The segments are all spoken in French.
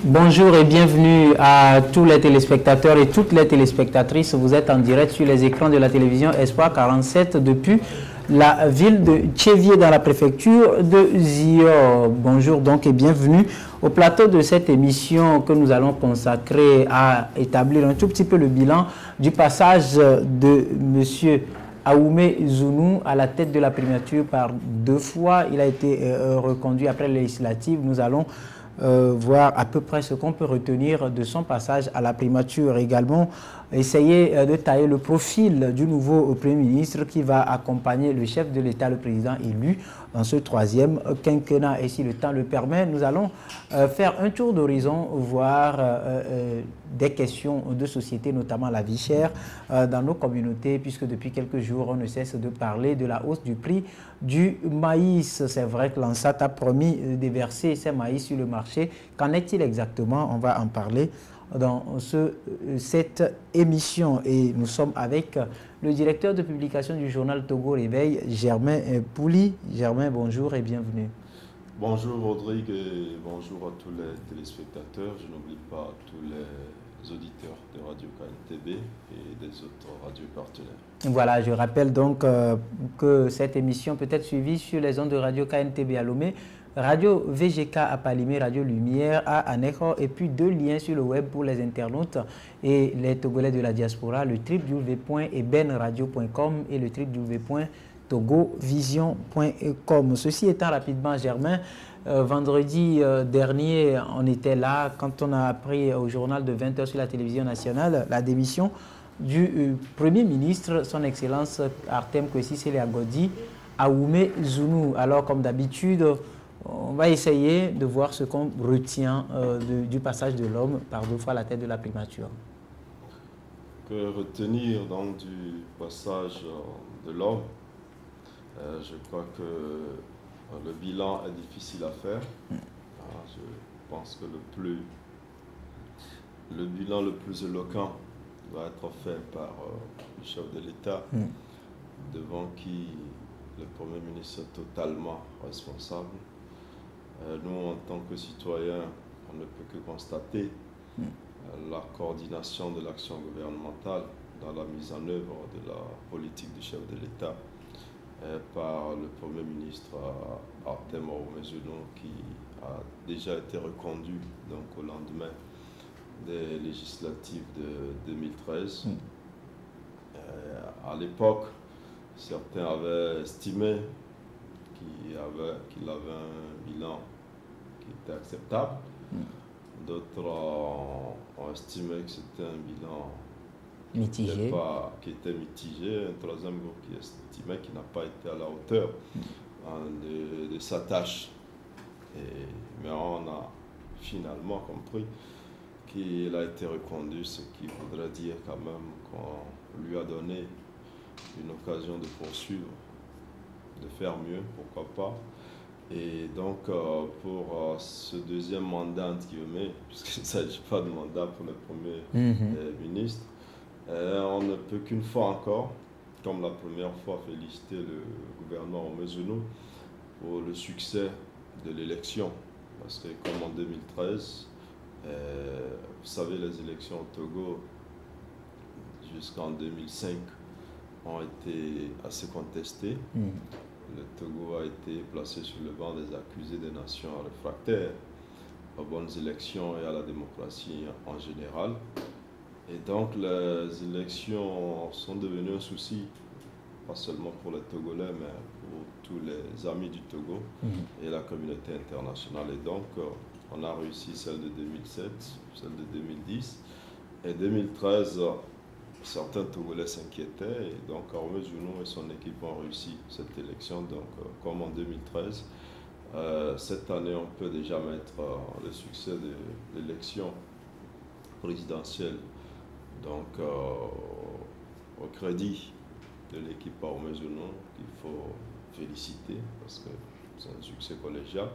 Bonjour et bienvenue à tous les téléspectateurs et toutes les téléspectatrices. Vous êtes en direct sur les écrans de la télévision Espoir 47 depuis la ville de Tchévier dans la préfecture de Zior. Bonjour donc et bienvenue au plateau de cette émission que nous allons consacrer à établir un tout petit peu le bilan du passage de M. Aoumé Zounou à la tête de la primature par 2 fois. Il a été reconduit après les législatives. Nous allons voir à peu près ce qu'on peut retenir de son passage à la primature. Également, essayer de tailler le profil du nouveau Premier ministre qui va accompagner le chef de l'État, le président élu, dans ce 3e quinquennat. Et si le temps le permet, nous allons faire un tour d'horizon, voir des questions de société, notamment la vie chère dans nos communautés, puisque depuis quelques jours, on ne cesse de parler de la hausse du prix du maïs. C'est vrai que l'ANSAT a promis de déverser ces maïs sur le marché. Qu'en est-il exactement? On va en parler dans cette émission. Et nous sommes avec le directeur de publication du journal Togo Réveil, Germain Pouli. Germain, bonjour et bienvenue. Bonjour Rodrigue et bonjour à tous les téléspectateurs. Je n'oublie pas tous les auditeurs de Radio KNTB et des autres radios partenaires. Voilà, je rappelle donc que cette émission peut être suivie sur les ondes de Radio KNTB à Lomé, Radio VGK à Palimé, Radio Lumière à Anekho, et puis 2 liens sur le web pour les internautes et les Togolais de la diaspora, le www.ebenradio.com et le www.togovision.com. Ceci étant rapidement, Germain, vendredi dernier, on était là quand on a appris au journal de 20 h sur la télévision nationale la démission du Premier ministre, son Excellence Artem Kwesi Sele-Agodi, Aoumé Zounou. Alors, comme d'habitude, on va essayer de voir ce qu'on retient du passage de l'homme par 2 fois à la tête de la primature. Que retenir donc du passage de l'homme? Je crois que le bilan est difficile à faire. Je pense que le bilan le plus éloquent va être fait par le chef de l'État, devant qui le Premier ministre est totalement responsable. Nous, en tant que citoyens, on ne peut que constater la coordination de l'action gouvernementale dans la mise en œuvre de la politique du chef de l'État par le Premier ministre Artem Aoumé Zounou, qui a déjà été reconduit donc, au lendemain des législatives de 2013. À l'époque, certains avaient estimé qu'il avait un bilan qui était acceptable. D'autres ont estimé que c'était un bilan mitigé. Qui était mitigé. Un 3e groupe qui estimait qu'il n'a pas été à la hauteur de sa tâche. Mais on a finalement compris qu'il a été reconduit, ce qui voudrait dire quand même qu'on lui a donné une occasion de poursuivre, de faire mieux, pourquoi pas. Et donc, pour ce 2e mandat, puisqu'il ne s'agit pas de mandat pour le Premier ministre, on ne peut qu'une fois encore, comme la première fois, féliciter le gouvernement Aoumé Zounou pour le succès de l'élection. Parce que comme en 2013, vous savez, les élections au Togo jusqu'en 2005 ont été assez contestées. Le Togo a été placé sur le banc des accusés des nations réfractaires aux bonnes élections et à la démocratie en général. Et donc les élections sont devenues un souci, pas seulement pour les Togolais, mais pour tous les amis du Togo et la communauté internationale. Et donc on a réussi celle de 2007, celle de 2010. Et 2013, certains Togolais s'inquiétaient, et donc Aoumé Zounou et son équipe ont réussi cette élection, donc comme en 2013. Cette année, on peut déjà mettre le succès de l'élection présidentielle donc, au crédit de l'équipe Aoumé Zounou, qu'il faut féliciter, parce que c'est un succès collégial.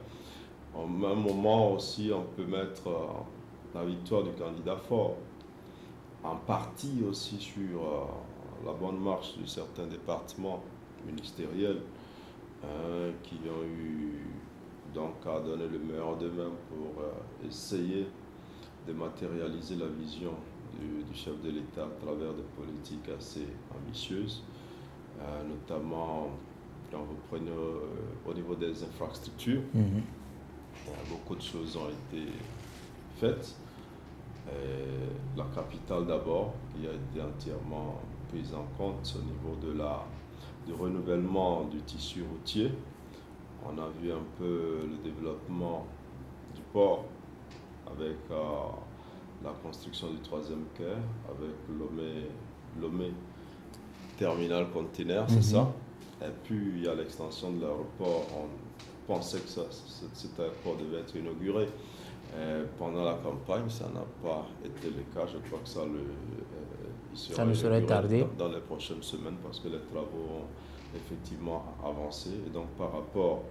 En même moment aussi, on peut mettre la victoire du candidat fort, en partie aussi sur la bonne marche de certains départements ministériels qui ont eu donc à donner le meilleur d'eux-mêmes pour essayer de matérialiser la vision du chef de l'État à travers des politiques assez ambitieuses, notamment quand vous prenez au niveau des infrastructures. Beaucoup de choses ont été faites. La capitale d'abord, qui a été entièrement prise en compte au niveau du renouvellement du tissu routier. On a vu un peu le développement du port avec la construction du 3e quai, avec Lomé terminal container, c'est ça. Et puis il y a l'extension de l'aéroport. On pensait que cet aéroport devait être inauguré pendant la campagne. Ça n'a pas été le cas. Je crois que ça ne serait tardé dans les prochaines semaines parce que les travaux ont effectivement avancé. Et donc par rapport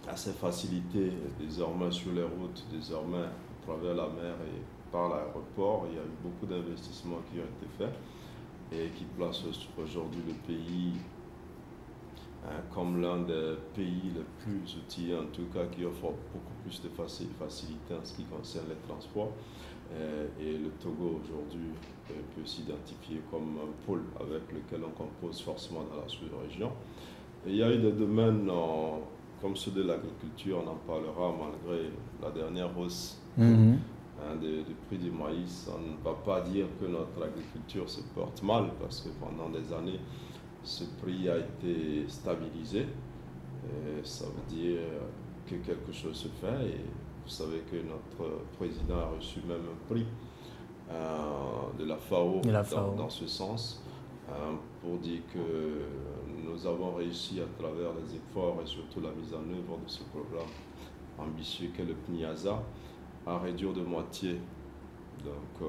à ces facilités désormais sur les routes, désormais à travers la mer et par l'aéroport, il y a eu beaucoup d'investissements qui ont été faits et qui placent aujourd'hui le pays comme l'un des pays les plus outillés, en tout cas qui offre beaucoup plus de facilité en ce qui concerne les transports. Et le Togo aujourd'hui peut s'identifier comme un pôle avec lequel on compose forcément dans la sous-région. Il y a eu des domaines comme ceux de l'agriculture, on en parlera malgré la dernière hausse du prix du maïs. On ne va pas dire que notre agriculture se porte mal parce que pendant des années, ce prix a été stabilisé. Et ça veut dire que quelque chose se fait. Et vous savez que notre président a reçu même un prix de la FAO, dans ce sens, pour dire que nous avons réussi à travers les efforts et surtout la mise en œuvre de ce programme ambitieux qu'est le PNIASA à réduire de moitié donc,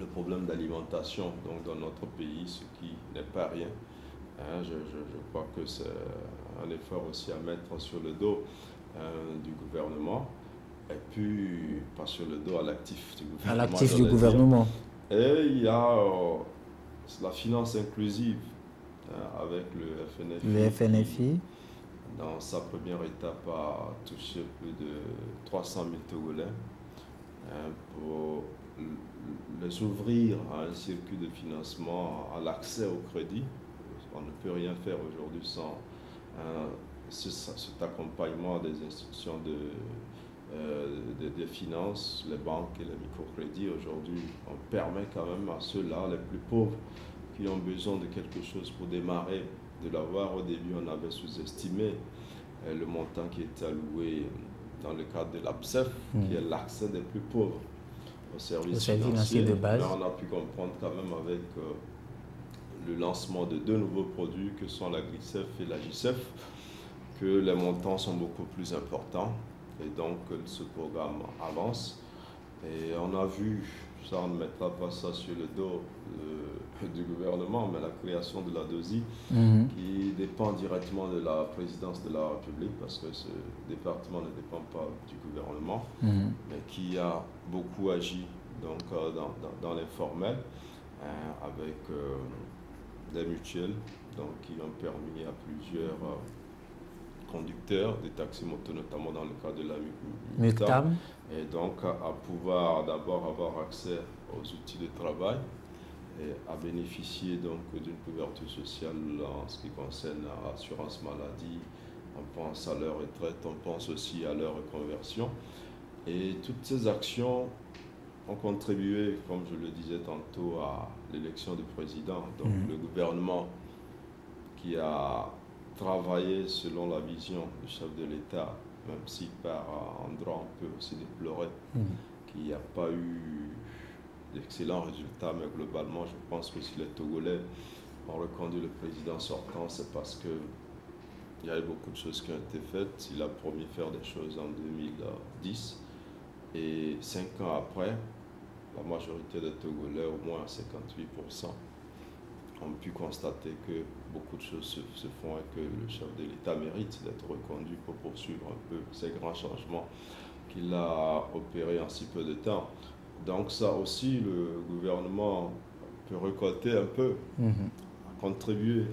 le problème d'alimentation dans notre pays, ce qui n'est pas rien. Je crois que c'est un effort aussi à mettre sur le dos du gouvernement, et puis pas sur le dos, à l'actif du gouvernement. À l'actif du gouvernement. Et il y a la finance inclusive avec le FNFI. Qui, dans sa première étape, a touché plus de 300 000 Togolais pour les ouvrir à un circuit de financement, à l'accès au crédit. On ne peut rien faire aujourd'hui sans cet accompagnement des institutions de finances, les banques et les microcrédits. Aujourd'hui, on permet quand même à ceux-là, les plus pauvres, qui ont besoin de quelque chose pour démarrer, de l'avoir. Au début, on avait sous-estimé le montant qui était alloué dans le cadre de l'APSEF, qui est l'accès des plus pauvres aux services financiers de base. Là, on a pu comprendre quand même avec le lancement de 2 nouveaux produits que sont la GRICEF et la JCEF, que les montants sont beaucoup plus importants et donc ce programme avance. Et on a vu, ça on ne mettra pas ça sur le dos du gouvernement, mais la création de la DOSI qui dépend directement de la présidence de la République parce que ce département ne dépend pas du gouvernement, mais qui a beaucoup agi donc, dans l'informel avec des mutuelles donc, qui ont permis à plusieurs conducteurs des taxis motos, notamment dans le cadre de la MUCTAM, et donc à pouvoir d'abord avoir accès aux outils de travail et à bénéficier donc d'une couverture sociale en ce qui concerne l'assurance maladie. On pense à leur retraite, on pense aussi à leur reconversion. Et toutes ces actions ont contribué, comme je le disais tantôt, à l'élection du président. Donc le gouvernement qui a travaillé selon la vision du chef de l'État, même si par endroits on peut aussi déplorer qu'il n'y a pas eu d'excellents résultats, mais globalement je pense que si les Togolais ont reconduit le président sortant, c'est parce que il y a eu beaucoup de choses qui ont été faites. Il a promis faire des choses en 2010 et 5 ans après, la majorité des Togolais, au moins 58%, ont pu constater que beaucoup de choses se font et que le chef de l'État mérite d'être reconduit pour poursuivre un peu ces grands changements qu'il a opérés en si peu de temps. Donc ça aussi, le gouvernement peut récolter un peu, contribuer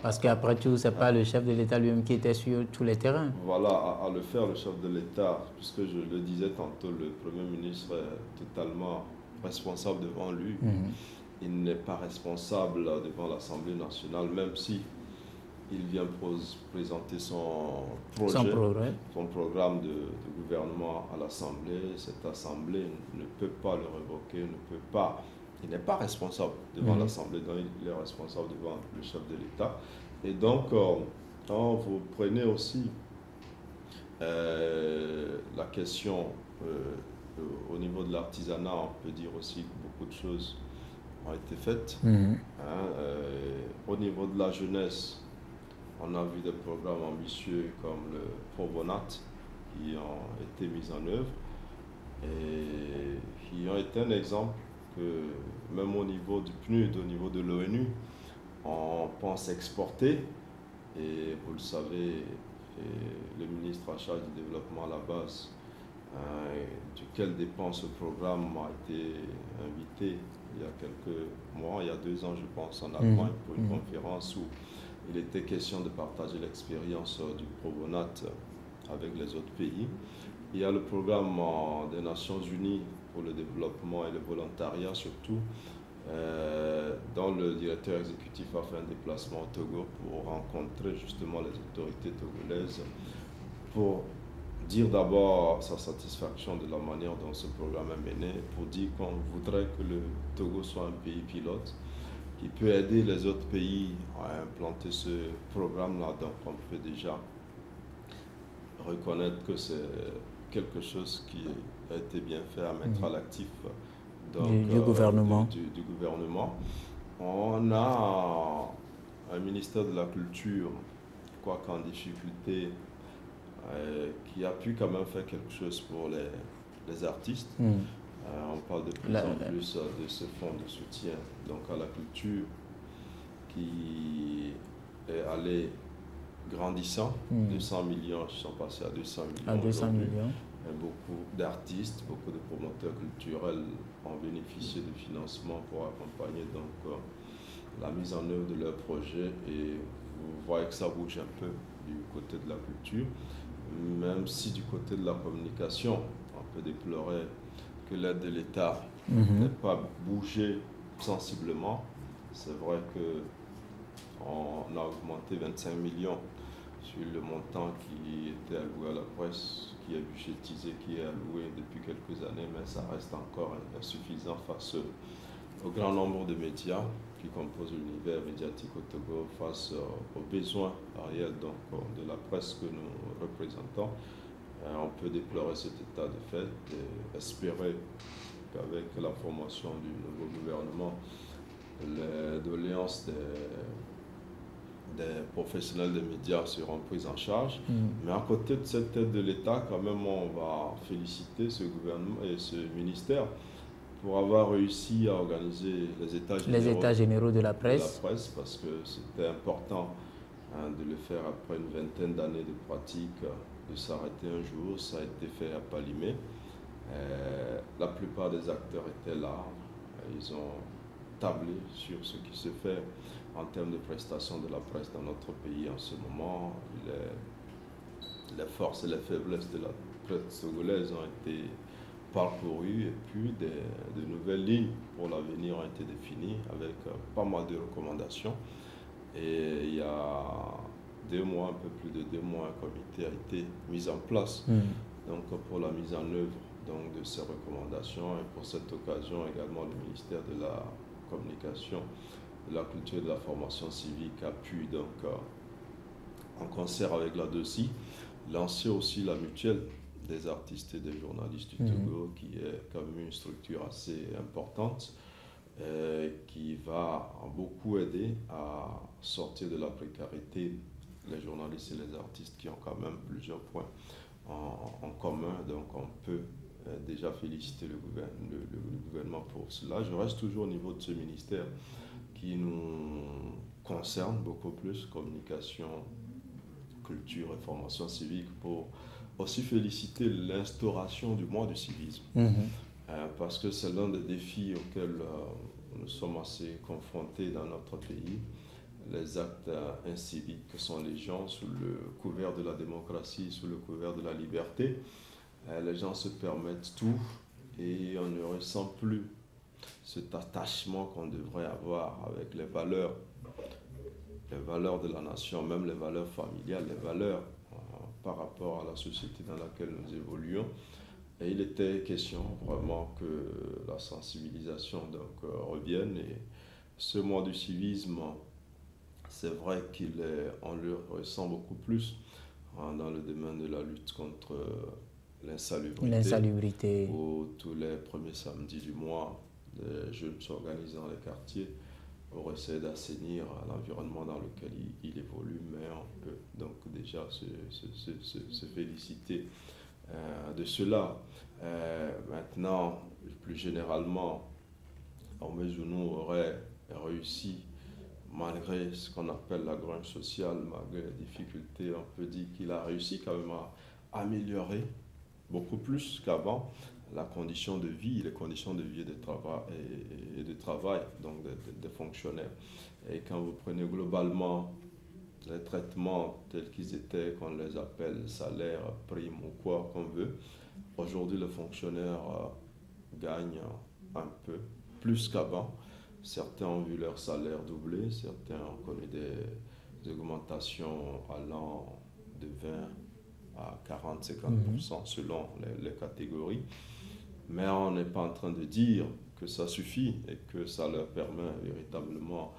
parce qu'après tout, ce n'est pas le chef de l'État lui-même qui était sur tous les terrains. Voilà, à le faire, le chef de l'État, puisque je le disais tantôt, le Premier ministre est totalement responsable devant lui. Il n'est pas responsable devant l'Assemblée nationale, même si il vient présenter son programme de gouvernement à l'Assemblée. Cette Assemblée ne peut pas le révoquer, il n'est pas responsable devant l'Assemblée, donc il est responsable devant le chef de l'État. Et donc, quand vous prenez aussi la question au niveau de l'artisanat, on peut dire aussi que beaucoup de choses ont été faites. Au niveau de la jeunesse, on a vu des programmes ambitieux comme le Provonat qui ont été mis en œuvre et qui ont été un exemple que même au niveau du PNUD, au niveau de l'ONU, on pense exporter. Et vous le savez, le ministre en charge du développement à la base, duquel dépend ce programme, a été invité il y a quelques mois, il y a 2 ans je pense, en Allemagne pour une conférence où il était question de partager l'expérience du Provonat avec les autres pays. Il y a le programme des Nations Unies pour le développement et le volontariat surtout, dont le directeur exécutif a fait un déplacement au Togo pour rencontrer justement les autorités togolaises pour dire d'abord sa satisfaction de la manière dont ce programme est mené, pour dire qu'on voudrait que le Togo soit un pays pilote qui peut aider les autres pays à implanter ce programme-là. Donc on peut déjà reconnaître que c'est quelque chose qui a été bien fait à mettre à l'actif du gouvernement. Du gouvernement. On a un ministère de la Culture, quoiqu'en difficulté, qui a pu quand même faire quelque chose pour les artistes. On parle de plus en plus de ce fonds de soutien donc à la culture qui est allé grandissant. 200 millions, ils sont passés à 200 millions. À 200 millions. Et beaucoup d'artistes, beaucoup de promoteurs culturels ont bénéficié de financement pour accompagner donc la mise en œuvre de leurs projets. Et vous voyez que ça bouge un peu du côté de la culture, même si du côté de la communication, on peut déplorer que l'aide de l'État n'ait pas bougé sensiblement. C'est vrai qu'on a augmenté 25 millions sur le montant qui était alloué à la presse, qui est budgétisé, qui est alloué depuis quelques années, mais ça reste encore insuffisant face au grand nombre de médias qui composent l'univers médiatique au Togo, face aux besoins réels donc, de la presse que nous représentons. On peut déplorer cet état de fait et espérer qu'avec la formation du nouveau gouvernement, les doléances des professionnels des médias seront prises en charge. Mais à côté de cette aide de l'État, quand même, on va féliciter ce gouvernement et ce ministère pour avoir réussi à organiser les états généraux de la presse, parce que c'était important de le faire après une vingtaine d'années de pratique, de s'arrêter un jour. Ça a été fait à Palimé. La plupart des acteurs étaient là. Ils ont tablé sur ce qui se fait en termes de prestations de la presse dans notre pays en ce moment. Les forces et les faiblesses de la presse togolaise ont été parcourues et puis de nouvelles lignes pour l'avenir ont été définies avec pas mal de recommandations. Et il y a 2 mois, un peu plus de 2 mois, un comité a été mis en place donc, pour la mise en œuvre donc, de ces recommandations. Et pour cette occasion également, le ministère de la Communication, de la Culture et de la Formation civique a pu, donc, en concert avec la DOCI, lancer aussi la mutuelle des artistes et des journalistes du Togo, qui est quand même une structure assez importante, qui va beaucoup aider à sortir de la précarité les journalistes et les artistes qui ont quand même plusieurs points en commun. Donc on peut déjà féliciter le gouvernement pour cela. Je reste toujours au niveau de ce ministère qui nous concerne beaucoup plus, communication, culture et formation civique, pour aussi féliciter l'instauration du mois du civisme. Parce que c'est l'un des défis auxquels nous sommes assez confrontés dans notre pays. Les actes inciviques que sont les gens sous le couvert de la démocratie, sous le couvert de la liberté. Les gens se permettent tout et on ne ressent plus cet attachement qu'on devrait avoir avec les valeurs de la nation, même les valeurs familiales, les valeurs par rapport à la société dans laquelle nous évoluons. Et il était question vraiment que la sensibilisation revienne. Et ce mois du civisme, c'est vrai qu'on le ressent beaucoup plus dans le domaine de la lutte contre l'insalubrité. Où tous les premiers samedis du mois, les jeunes s'organisent dans les quartiers pour essayer d'assainir l'environnement dans lequel il évolue. Mais on peut donc déjà se féliciter de cela. Maintenant, plus généralement, Oumézounou aurait réussi, malgré ce qu'on appelle la grange sociale, malgré les difficultés, on peut dire qu'il a réussi quand même à améliorer beaucoup plus qu'avant la condition de vie, les conditions de vie et de travail donc des fonctionnaires. Et quand vous prenez globalement les traitements tels qu'ils étaient, qu'on les appelle salaire, prime ou quoi qu'on veut, aujourd'hui les fonctionnaires gagnent un peu plus qu'avant. Certains ont vu leur salaire doubler, certains ont connu des augmentations allant de 20 à 40-50% selon les catégories. Mais on n'est pas en train de dire que ça suffit et que ça leur permet véritablement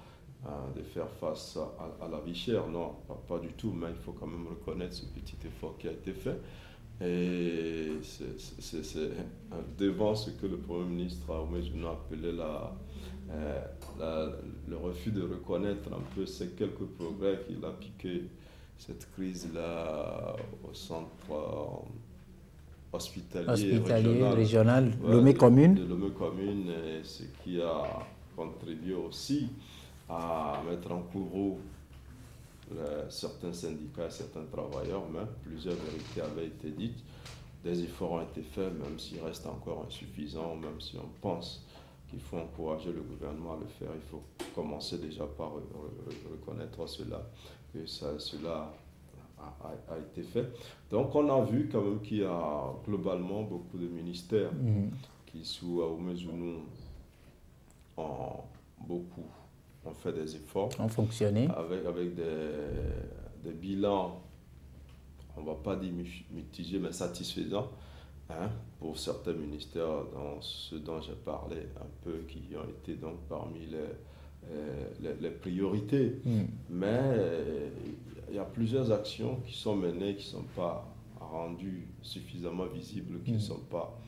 de faire face à la vie chère. Non, pas du tout, mais il faut quand même reconnaître ce petit effort qui a été fait. Et c'est devant ce que le Premier ministre Oumézounou appelait le refus de reconnaître un peu ces quelques progrès qu'il a piqué cette crise-là au centre hospitalier régional Lomé Commune. De Lomé Commune, et ce qui a contribué aussi à mettre en courroux certains syndicats et certains travailleurs, mais plusieurs vérités avaient été dites. Des efforts ont été faits, même s'il reste encore insuffisant, même si on pense qu'il faut encourager le gouvernement à le faire. Il faut commencer déjà par reconnaître cela, que cela a été fait. Donc on a vu quand même qu'il y a globalement beaucoup de ministères qui, sous Oumézounou, ont fait des efforts. Ont fonctionné. Avec des bilans, on ne va pas dire mitigés, mais satisfaisants, pour certains ministères, dans ceux dont j'ai parlé un peu, qui ont été donc parmi les priorités. Mais il y a plusieurs actions qui sont menées, qui ne sont pas rendues suffisamment visibles, qui ne sont pas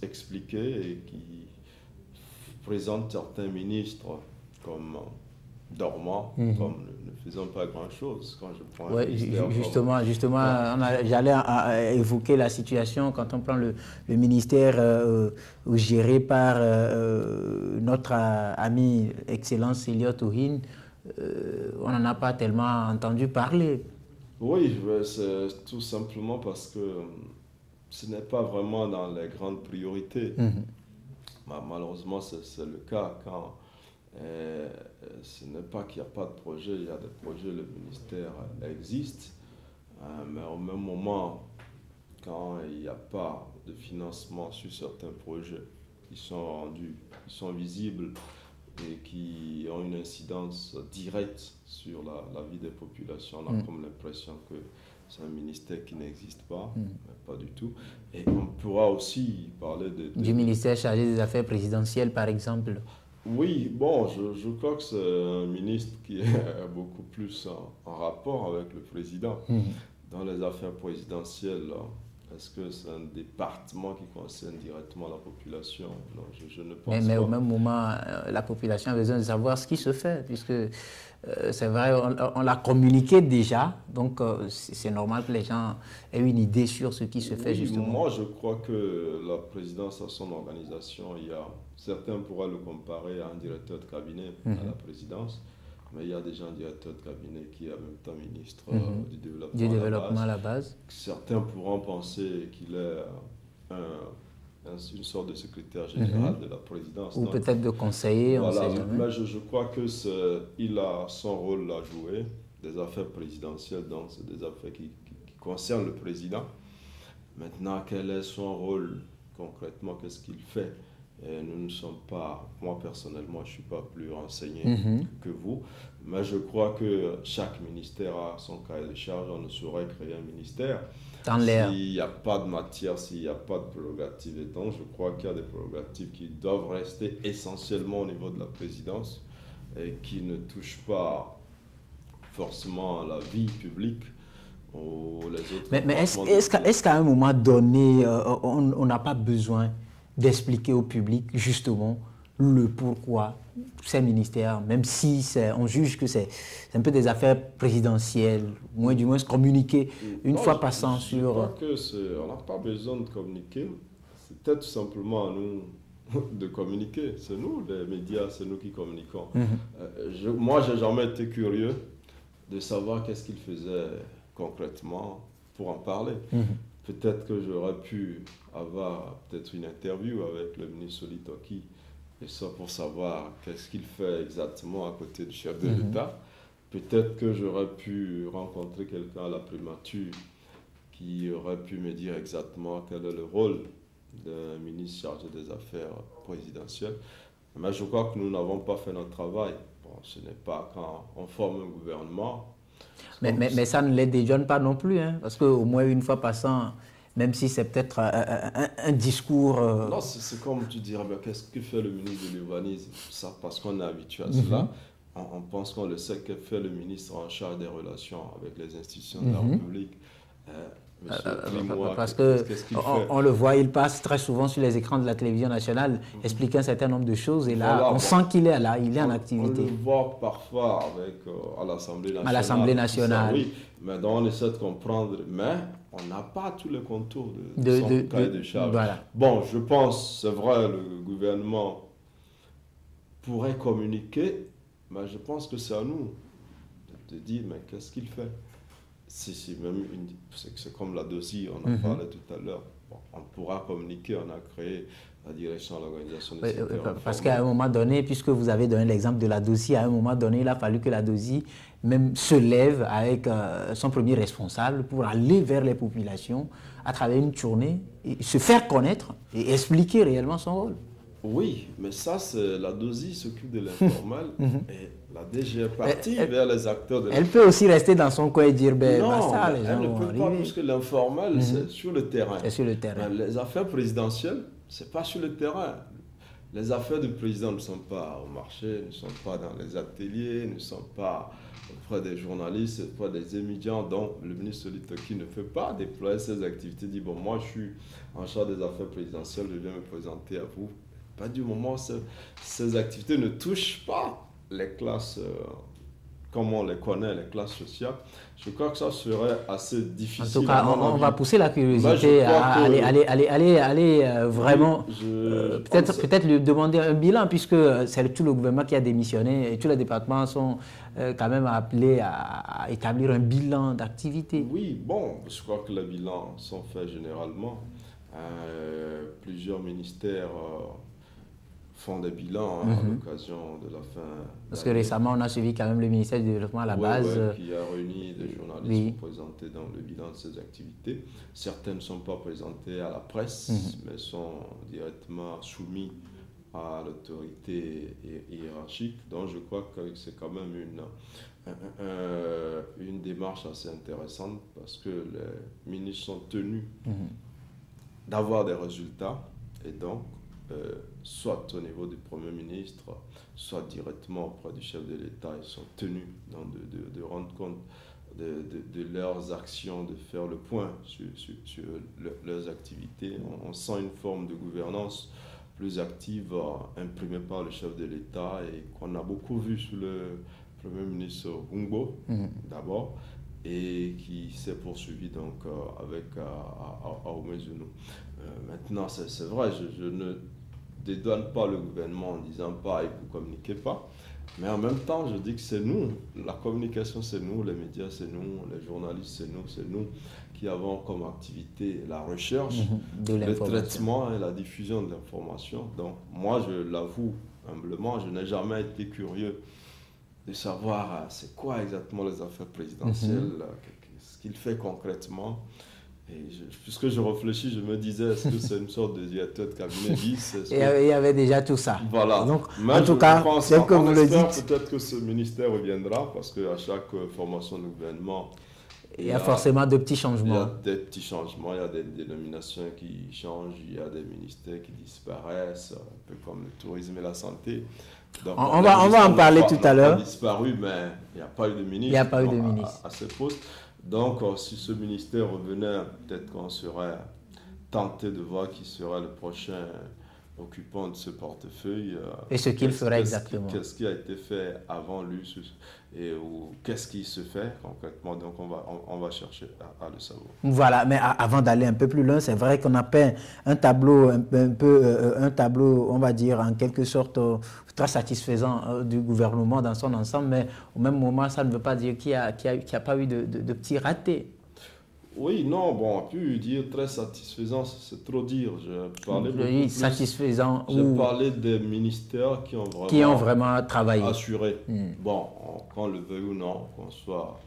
expliquées et qui présentent certains ministres comme dormants, comme ne faisant pas grand-chose. Quand je prends justement, j'allais évoquer la situation quand on prend le ministère géré par notre ami Excellence Eliott Ouhine. On n'en a pas tellement entendu parler. Oui, c'est tout simplement parce que ce n'est pas vraiment dans les grandes priorités. Malheureusement, c'est le cas quand ce n'est pas qu'il n'y a pas de projet, il y a des projets, le ministère existe, mais au même moment, quand il n'y a pas de financement sur certains projets qui sont rendus, qui sont visibles et qui ont une incidence directe sur la vie des populations, on a comme l'impression que c'est un ministère qui n'existe pas, mais pas du tout. Et on pourra aussi parler du ministère chargé des affaires présidentielles, par exemple. Oui, bon, je crois que c'est un ministre qui est beaucoup plus en rapport avec le président. Dans les affaires présidentielles, est-ce que c'est un département qui concerne directement la population? Non, je ne pense pas. Mais au même moment, la population a besoin de savoir ce qui se fait, puisque c'est vrai, on l'a communiqué déjà, donc c'est normal que les gens aient une idée sur ce qui se fait justement. Moi, je crois que la présidence a son organisation. Certains pourraient le comparer à un directeur de cabinet à la présidence. Mais il y a déjà un directeur de cabinet qui est en même temps ministre du développement à la base. Certains pourront penser qu'il est une sorte de secrétaire général de la présidence. Ou peut-être de conseiller, voilà, on ne sait jamais. Mais je crois qu'il a son rôle à jouer. Des affaires présidentielles, donc c'est des affaires qui concernent le président. Maintenant, quel est son rôle concrètement, qu'est-ce qu'il fait? Et nous ne sommes pas, moi personnellement, je ne suis pas plus renseigné que vous, mais je crois que chaque ministère a son cahier de charge. On ne saurait créer un ministère s'il n'y a pas de matière, s'il n'y a pas de prérogatives. Et donc, je crois qu'il y a des prérogatives qui doivent rester essentiellement au niveau de la présidence et qui ne touchent pas forcément à la vie publique. Mais est-ce qu'à un moment donné, on n'a pas besoin d'expliquer au public justement le pourquoi ces ministères, même si on juge que c'est un peu des affaires présidentielles, moins du moins communiquer une fois passant sur... Je crois qu'on n'a pas besoin de communiquer, c'est peut-être tout simplement à nous de communiquer. C'est nous, les médias, c'est nous qui communiquons. Moi, je n'ai jamais été curieux de savoir qu'est-ce qu'ils faisaient concrètement pour en parler. Peut-être que j'aurais pu avoir peut-être une interview avec le ministre Soli Toki, et ça pour savoir qu'est-ce qu'il fait exactement à côté du chef de l'État. Peut-être que j'aurais pu rencontrer quelqu'un à la primature qui aurait pu me dire exactement quel est le rôle d'un ministre chargé des affaires présidentielles. Mais je crois que nous n'avons pas fait notre travail. Bon, ce n'est pas quand on forme un gouvernement. Mais ça ne les déjeune pas non plus, hein, parce qu'au moins une fois passant, même si c'est peut-être un discours... Non, c'est comme tu dirais, qu'est-ce que fait le ministre de l'urbanisme? Ça, parce qu'on est habitué à cela. On pense qu'on le sait, que fait le ministre en charge des relations avec les institutions de la République. Parce qu'on le voit, il passe très souvent sur les écrans de la télévision nationale, expliquer un certain nombre de choses, et là, voilà, on sent qu'il est là, il est en activité. On le voit parfois à l'Assemblée nationale. À l'Assemblée nationale. Oui, mais donc on essaie de comprendre, mais on n'a pas tous les contours de son cahier de charge. Voilà. Bon, je pense, c'est vrai, le gouvernement pourrait communiquer, mais je pense que c'est à nous de dire, mais qu'est-ce qu'il fait? C'est comme la dossier, on en parlait tout à l'heure. Bon, on pourra communiquer, on a créé la direction de l'organisation des secteurs. Parce qu'à un moment donné, puisque vous avez donné l'exemple de la dossier, à un moment donné, il a fallu que la dossier même se lève avec son premier responsable pour aller vers les populations à travers une tournée, et se faire connaître et expliquer réellement son rôle. Oui, mais ça, c'est la DOSI s'occupe de l'informel et la DG est partie vers les acteurs de l'informel. Elle peut aussi rester dans son coin et dire, ben, non, basta, les gens elle ne peut pas, puisque l'informel, c'est sur le terrain. C'est sur le terrain. Mais les affaires présidentielles, ce n'est pas sur le terrain. Les affaires du président ne sont pas au marché, ne sont pas dans les ateliers, ne sont pas auprès des journalistes, auprès des étudiants. Donc, le ministre Soli Toki ne fait pas déployer ses activités. Il dit, bon, moi, je suis en charge des affaires présidentielles, je viens me présenter à vous. Pas du moment où ces activités ne touchent pas les classes, comme on les connaît, les classes sociales. Je crois que ça serait assez difficile. En tout cas, on va pousser la curiosité à aller vraiment, peut-être lui demander un bilan, puisque c'est tout le gouvernement qui a démissionné et tous les départements sont quand même appelés à établir un bilan d'activité. Oui, bon, je crois que les bilans sont faits généralement. Plusieurs ministères font des bilans à l'occasion de la fin. Parce que récemment, on a suivi quand même le ministère du Développement à la base. Qui a réuni des journalistes pour présenter dans le bilan de ses activités. Certaines ne sont pas présentées à la presse, mais sont directement soumises à l'autorité hiérarchique. Donc je crois que c'est quand même une démarche assez intéressante parce que les ministres sont tenus d'avoir des résultats et donc soit au niveau du Premier ministre, soit directement auprès du chef de l'État, ils sont tenus donc, de rendre compte de leurs actions, de faire le point sur leurs activités. On sent une forme de gouvernance plus active imprimée par le chef de l'État et qu'on a beaucoup vu sur le Premier ministre Gungbo d'abord et qui s'est poursuivi donc avec Ahmed maintenant, c'est vrai, je ne dédouane pas le gouvernement en disant pas et vous ne communiquez pas, Mais en même temps, je dis que c'est nous, la communication c'est nous, les médias c'est nous, les journalistes c'est nous qui avons comme activité la recherche, le traitement et la diffusion de l'information. Donc moi, je l'avoue humblement, je n'ai jamais été curieux de savoir c'est quoi exactement les affaires présidentielles, ce qu'il fait concrètement. Et puisque je réfléchis, je me disais, est-ce que c'est une sorte de directeur de cabinet bis? Il y avait déjà tout ça. Voilà. Donc, mais en tout cas, c'est que vous le dites. Peut-être que ce ministère reviendra, parce qu'à chaque formation de gouvernement, il y a forcément de petits changements. Il y a des petits changements, il y a des dénominations qui changent, il y a des ministères qui disparaissent, un peu comme le tourisme et la santé. Donc, on va en parler tout à l'heure. Il a disparu, mais il n'y a pas eu de ministre. Il n'y a pas eu de ministre. À ce poste. Donc, si ce ministère revenait, peut-être qu'on serait tenté de voir qui serait le prochain occupant de ce portefeuille. Et ce qu'il ferait exactement. Qu'est-ce qui a été fait avant lui ou qu'est-ce qui se fait concrètement. Donc, on va chercher à le savoir. Voilà, mais avant d'aller un peu plus loin, c'est vrai qu'on a peint un tableau, un tableau, on va dire, en quelque sorte, très satisfaisant du gouvernement dans son ensemble, mais au même moment, ça ne veut pas dire qu'il n'y a pas eu de petits ratés. Oui, non, bon, on peut dire très satisfaisant, c'est trop dire. Je parlais satisfaisant. J'ai parlé des ministères qui ont vraiment travaillé. Assuré. Bon, qu'on le veuille ou non, qu'on soit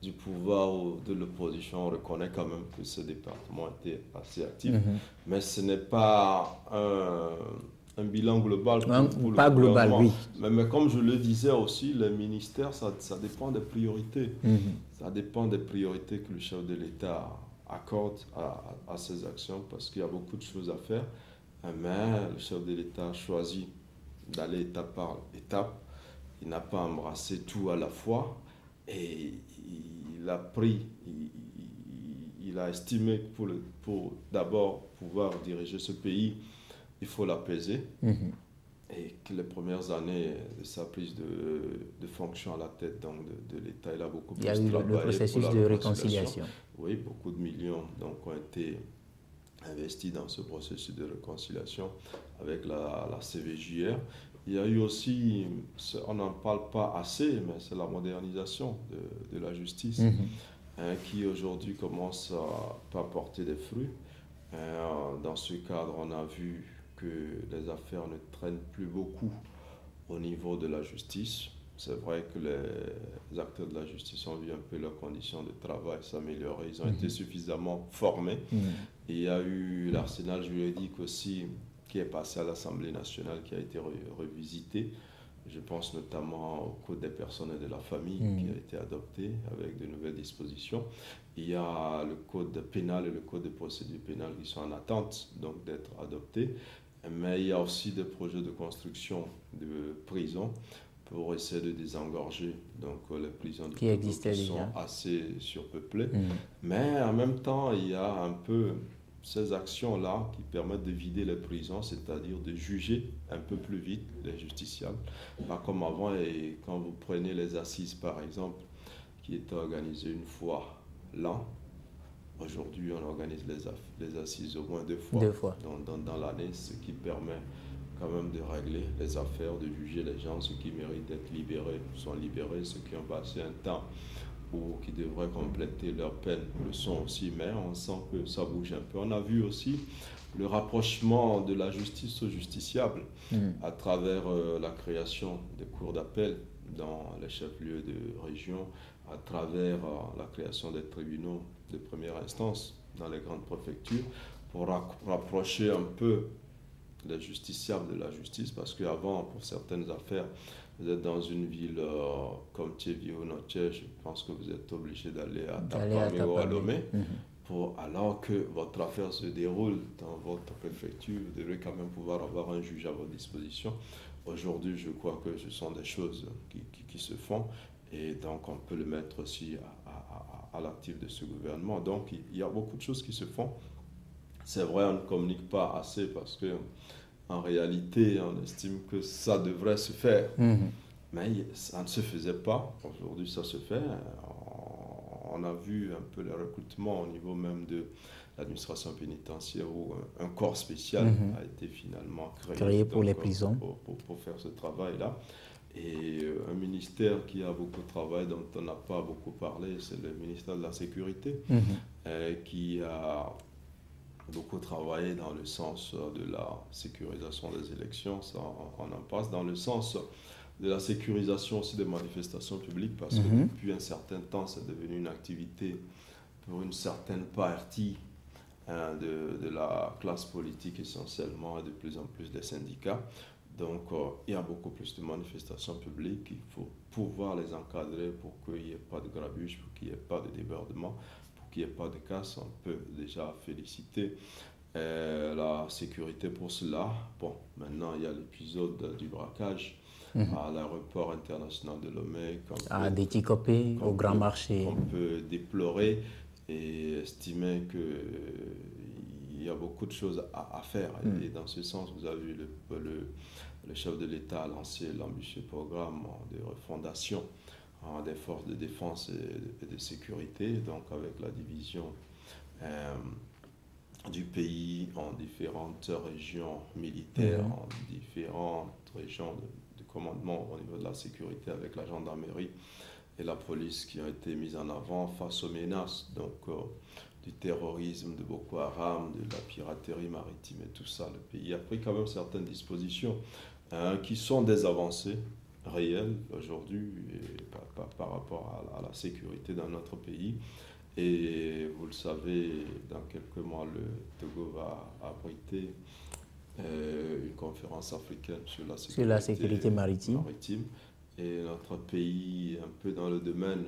du pouvoir ou de l'opposition, on reconnaît quand même que ce département était assez actif. Mais ce n'est pas un bilan global pour pas global, oui. Mais comme je le disais aussi, les ministères, ça dépend des priorités. Ça dépend des priorités que le chef de l'État accorde à ses actions, parce qu'il y a beaucoup de choses à faire. Mais le chef de l'État choisit d'aller étape par étape. Il n'a pas embrassé tout à la fois. Et il a pris, il a estimé que pour d'abord pouvoir diriger ce pays, il faut l'apaiser. Et que les premières années de sa prise de fonction à la tête donc de l'État, il a beaucoup plus travaillé. Il y a eu le processus de réconciliation. Oui, beaucoup de millions donc, ont été investis dans ce processus de réconciliation avec la CVJR. Il y a eu aussi, on n'en parle pas assez, mais c'est la modernisation de la justice qui aujourd'hui commence à porter des fruits. Dans ce cadre, on a vu que les affaires ne traînent plus beaucoup au niveau de la justice. C'est vrai que les acteurs de la justice ont vu un peu leurs conditions de travail s'améliorer. Ils ont été suffisamment formés. Et il y a eu l'arsenal juridique aussi qui est passé à l'Assemblée nationale, qui a été revisité. Je pense notamment au Code des personnes et de la famille qui a été adopté avec de nouvelles dispositions. Il y a le Code pénal et le Code de procédure pénale qui sont en attente donc d'être adoptés. Mais il y a aussi des projets de construction de prisons pour essayer de désengorger donc, les prisons qui existaient qui sont déjà assez surpeuplées. Mais en même temps, il y a un peu ces actions-là qui permettent de vider les prisons, c'est-à-dire de juger un peu plus vite les justiciables. Pas comme avant, et quand vous prenez les assises par exemple, qui étaient organisées une fois l'an, aujourd'hui on organise les assises au moins deux fois. Dans l'année, ce qui permet quand même de régler les affaires, de juger les gens, ceux qui méritent d'être libérés sont libérés, ceux qui ont passé un temps ou qui devraient compléter leur peine le sont aussi, mais on sent que ça bouge un peu. On a vu aussi le rapprochement de la justice aux justiciables à travers la création des cours d'appel dans les chefs-lieux de région, à travers la création des tribunaux de première instance dans les grandes préfectures, pour rapprocher un peu les justiciables de la justice, parce qu'avant, pour certaines affaires, vous êtes dans une ville comme Tchévi ou Notché, je pense que vous êtes obligé d'aller à Tapamé ou à Lomé, alors que votre affaire se déroule dans votre préfecture, vous devrez quand même pouvoir avoir un juge à votre disposition. Aujourd'hui, je crois que ce sont des choses qui se font, et donc on peut le mettre aussi à l'actif de ce gouvernement. Donc il y a beaucoup de choses qui se font. C'est vrai, on ne communique pas assez parce que en réalité, on estime que ça devrait se faire. Mais ça ne se faisait pas. Aujourd'hui, ça se fait. On a vu un peu le recrutement au niveau même de l'administration pénitentiaire où un corps spécial a été finalement créé pour les prisons. Pour faire ce travail-là. Et un ministère qui a beaucoup de travail, dont on n'a pas beaucoup parlé, c'est le ministère de la Sécurité, qui a beaucoup travaillé dans le sens de la sécurisation des élections, ça on en passe, dans le sens de la sécurisation aussi des manifestations publiques, parce que depuis un certain temps, c'est devenu une activité pour une certaine partie de la classe politique essentiellement, et de plus en plus des syndicats. Donc, il y a beaucoup plus de manifestations publiques. Il faut pouvoir les encadrer pour qu'il n'y ait pas de grabuge, pour qu'il n'y ait pas de débordement, pour qu'il n'y ait pas de casse. On peut déjà féliciter la sécurité pour cela. Bon, maintenant, il y a l'épisode du braquage à l'aéroport international de Lomé. À Déticopé, au Grand Marché. On peut déplorer et estimer qu'il y a beaucoup de choses à faire. Et dans ce sens, vous avez vu le chef de l'État a lancé l'ambitieux programme de refondation des forces de défense et de sécurité, donc avec la division du pays en différentes régions militaires, en différentes régions de commandement au niveau de la sécurité, avec la gendarmerie et la police qui a été mise en avant face aux menaces donc, du terrorisme, de Boko Haram, de la piraterie maritime et tout ça. Le pays a pris quand même certaines dispositions qui sont des avancées réelles aujourd'hui par rapport à la sécurité dans notre pays. Et vous le savez, dans quelques mois, le Togo va abriter une conférence africaine sur la sécurité maritime. Et notre pays, un peu dans le domaine,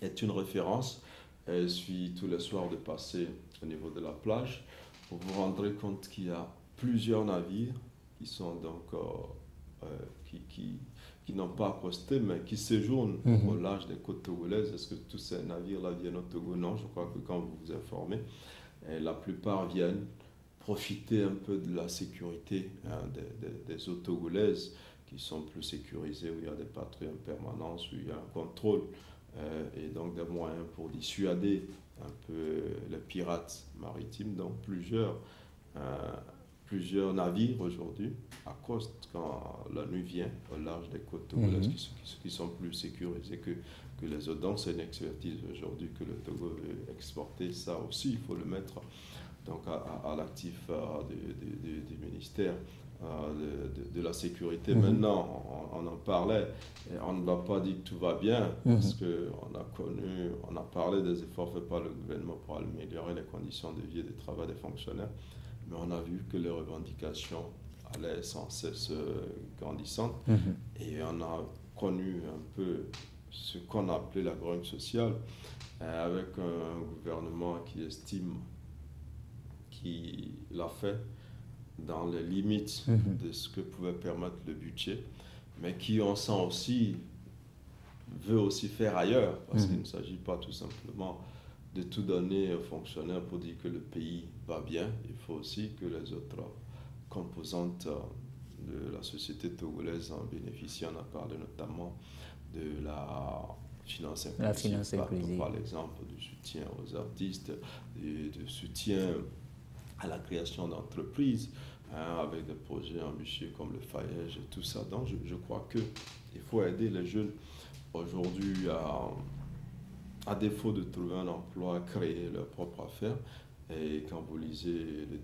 est une référence. Il suffit tous les soirs de passer au niveau de la plage. Vous vous rendrez compte qu'il y a plusieurs navires qui sont donc qui n'ont pas accosté, mais qui séjournent au large des côtes togolaises. Est-ce que tous ces navires-là viennent au Togo? Non, je crois que quand vous vous informez, la plupart viennent profiter un peu de la sécurité des eaux togolaises qui sont plus sécurisées, où il y a des patrouilles en permanence, où il y a un contrôle et donc des moyens pour dissuader un peu les pirates maritimes. Donc plusieurs navires aujourd'hui accostent quand la nuit vient au large des côtes togolaises qui sont plus sécurisées que les autres. Donc c'est une expertise aujourd'hui que le Togo veut exporter. Ça aussi, il faut le mettre donc, à l'actif du ministère de la sécurité. Maintenant, on en parlait et on ne va pas dire que tout va bien parce qu'on a parlé des efforts faits par le gouvernement pour améliorer les conditions de vie et de travail des fonctionnaires. Mais on a vu que les revendications allaient sans cesse grandissantes et on a connu un peu ce qu'on a appelé la grogne sociale avec un gouvernement qui estime qu'il l'a fait dans les limites de ce que pouvait permettre le budget, mais qui, on sent aussi, veut aussi faire ailleurs, parce qu'il ne s'agit pas tout simplement de tout donner aux fonctionnaires pour dire que le pays va bien. Il faut aussi que les autres composantes de la société togolaise en bénéficient. On a parlé notamment de la finance inclusive, par l'exemple du soutien aux artistes, du soutien à la création d'entreprises, avec des projets ambitieux comme le FAEJ et tout ça. Donc je crois qu'il faut aider les jeunes aujourd'hui à défaut de trouver un emploi, à créer leur propre affaire. Et quand vous lisez le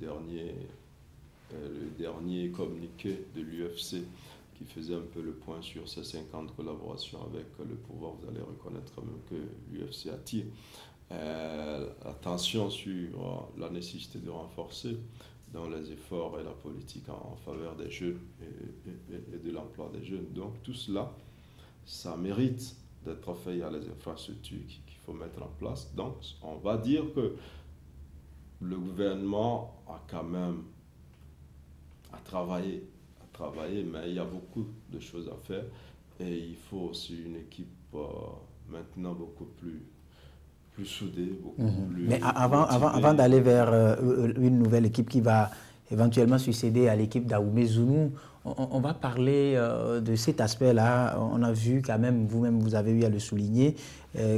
dernier communiqué de l'UFC qui faisait un peu le point sur ces 50 collaborations avec le pouvoir, vous allez reconnaître quand même que l'UFC attire l'attention sur la nécessité de renforcer dans les efforts et la politique en faveur des jeunes et de l'emploi des jeunes. Donc tout cela, ça mérite d'être fait. Il y a les infrastructures qu'il faut mettre en place. Donc on va dire que le gouvernement a quand même travaillé, mais il y a beaucoup de choses à faire et il faut aussi une équipe maintenant beaucoup plus soudée, beaucoup plus... Mais avant d'aller vers une nouvelle équipe qui va éventuellement succéder à l'équipe d'Aoumé Zounou. On va parler de cet aspect-là. On a vu quand même, vous-même, vous avez eu à le souligner,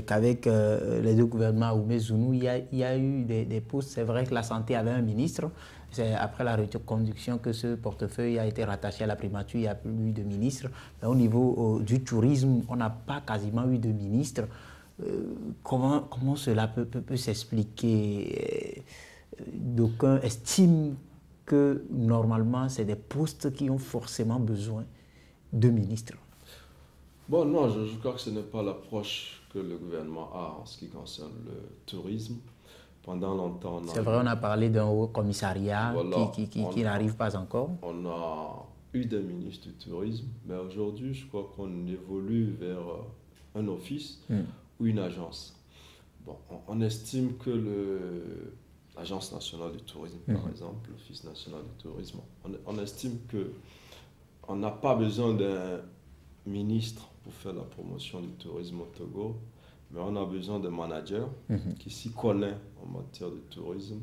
qu'avec les deux gouvernements Aoumé Zounou, il y a eu des postes. C'est vrai que la santé avait un ministre. C'est après la reconduction que ce portefeuille a été rattaché à la primature. Il n'y a plus eu de ministre. Mais au niveau du tourisme, on n'a pas quasiment eu de ministre. Comment cela peut s'expliquer? D'aucuns estiment que normalement, c'est des postes qui ont forcément besoin de ministres. Bon, non, je crois que ce n'est pas l'approche que le gouvernement a en ce qui concerne le tourisme. Pendant longtemps, c'est vrai, on a parlé d'un haut commissariat voilà, qui n'arrive pas encore. On a eu des ministres du tourisme, mais aujourd'hui, je crois qu'on évolue vers un office ou une agence. Bon, on estime que l'Agence nationale du tourisme, par exemple, l'Office national du tourisme, on estime qu'on n'a pas besoin d'un ministre pour faire la promotion du tourisme au Togo, mais on a besoin d'un manager qui s'y connaît en matière de tourisme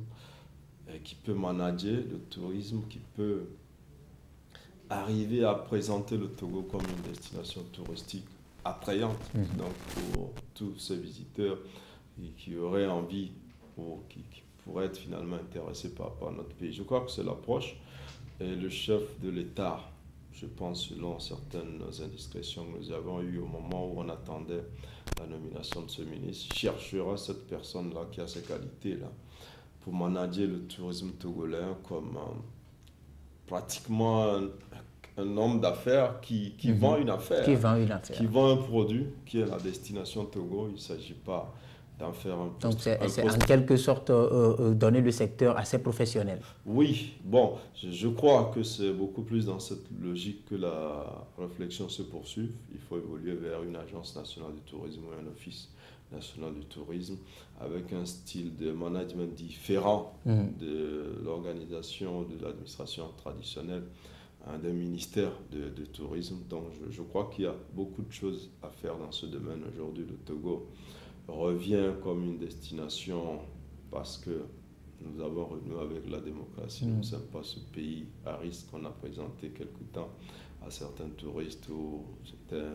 et qui peut manager le tourisme, qui peut arriver à présenter le Togo comme une destination touristique attrayante donc pour tous ces visiteurs qui auraient envie ou qui pourraient être finalement intéressés par notre pays. Je crois que c'est l'approche. Et le chef de l'État, je pense, selon certaines indiscrétions que nous avons eues au moment où on attendait la nomination de ce ministre, cherchera cette personne-là qui a ces qualités-là pour manager le tourisme togolais comme pratiquement un homme d'affaires qui vend une affaire. Qui vend un produit qui est la destination Togo. Il ne s'agit pas d'en faire un poste. Donc c'est en quelque sorte donner le secteur à ses professionnels. Oui, bon, je crois que c'est beaucoup plus dans cette logique que la réflexion se poursuit. Il faut évoluer vers une agence nationale du tourisme ou un office national du tourisme avec un style de management différent de l'organisation de l'administration traditionnelle d'un ministère de tourisme. Donc je crois qu'il y a beaucoup de choses à faire dans ce domaine aujourd'hui. Le Togo revient comme une destination parce que nous avons renoué avec la démocratie. Nous ne sommes pas ce pays à risque qu'on a présenté quelque temps à certains touristes où c'était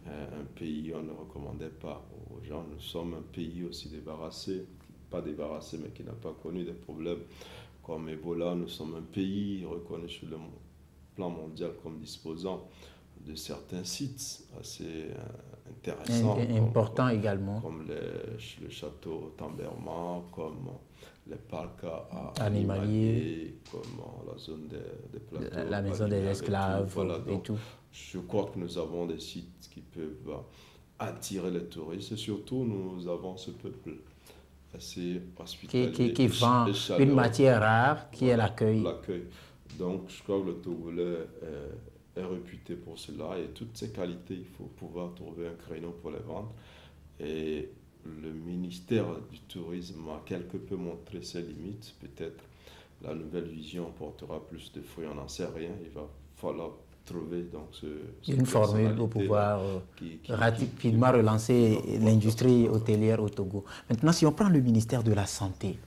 un pays où on ne recommandait pas aux gens. Nous sommes un pays aussi débarrassé, pas débarrassé mais qui n'a pas connu des problèmes comme Ebola. Nous sommes un pays reconnu sur le plan mondial comme disposant de certains sites assez intéressants. Importants également. Comme le château Tamberman, comme les parcs animaliers, comme la zone des plateaux. La maison des esclaves et tout. Je crois que nous avons des sites qui peuvent attirer les touristes et surtout nous avons ce peuple assez hospitalier. Qui vend une matière rare qui est l'accueil. Donc je crois que le Togolais est réputé pour cela et toutes ces qualités, il faut pouvoir trouver un créneau pour les vendre. Et le ministère du Tourisme a quelque peu montré ses limites. Peut-être la nouvelle vision portera plus de fruits, on n'en sait rien. Il va falloir trouver donc une formule pour pouvoir rapidement relancer l'industrie hôtelière au Togo. Maintenant, si on prend le ministère de la Santé,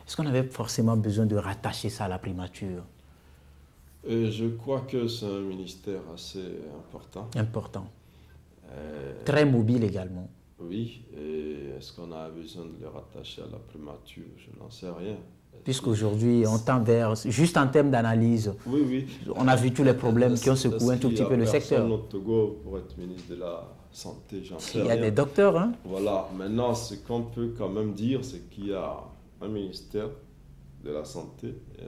est-ce qu'on avait forcément besoin de rattacher ça à la primature? Je crois que c'est un ministère assez important. Très mobile également. Oui, et est-ce qu'on a besoin de le rattacher à la primature? Je n'en sais rien. Puisqu'aujourd'hui, on tend vers, juste en termes d'analyse, on a vu tous les problèmes qui ont secoué un tout petit peu le secteur. Au Togo pour être ministre de la Santé, j'en sais rien. Il y a des docteurs, hein? Voilà, maintenant, ce qu'on peut quand même dire, c'est qu'il y a un ministère de la Santé et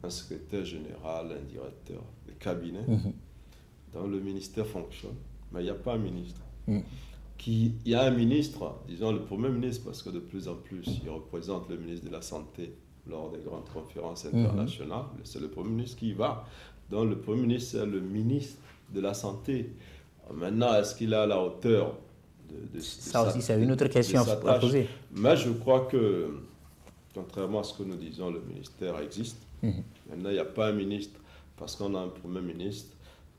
un secrétaire général, un directeur de cabinet. Donc le ministère fonctionne, mais il n'y a pas un ministre. Il y a un ministre, disons le Premier ministre, parce que de plus en plus, il représente le ministre de la Santé lors des grandes conférences internationales. C'est le Premier ministre qui y va. Donc le Premier ministre, c'est le ministre de la Santé. Maintenant, est-ce qu'il est à la hauteur de ça aussi, c'est une autre question à poser. Mais je crois que, contrairement à ce que nous disons, le ministère existe. Maintenant, il n'y a pas un ministre, parce qu'on a un Premier ministre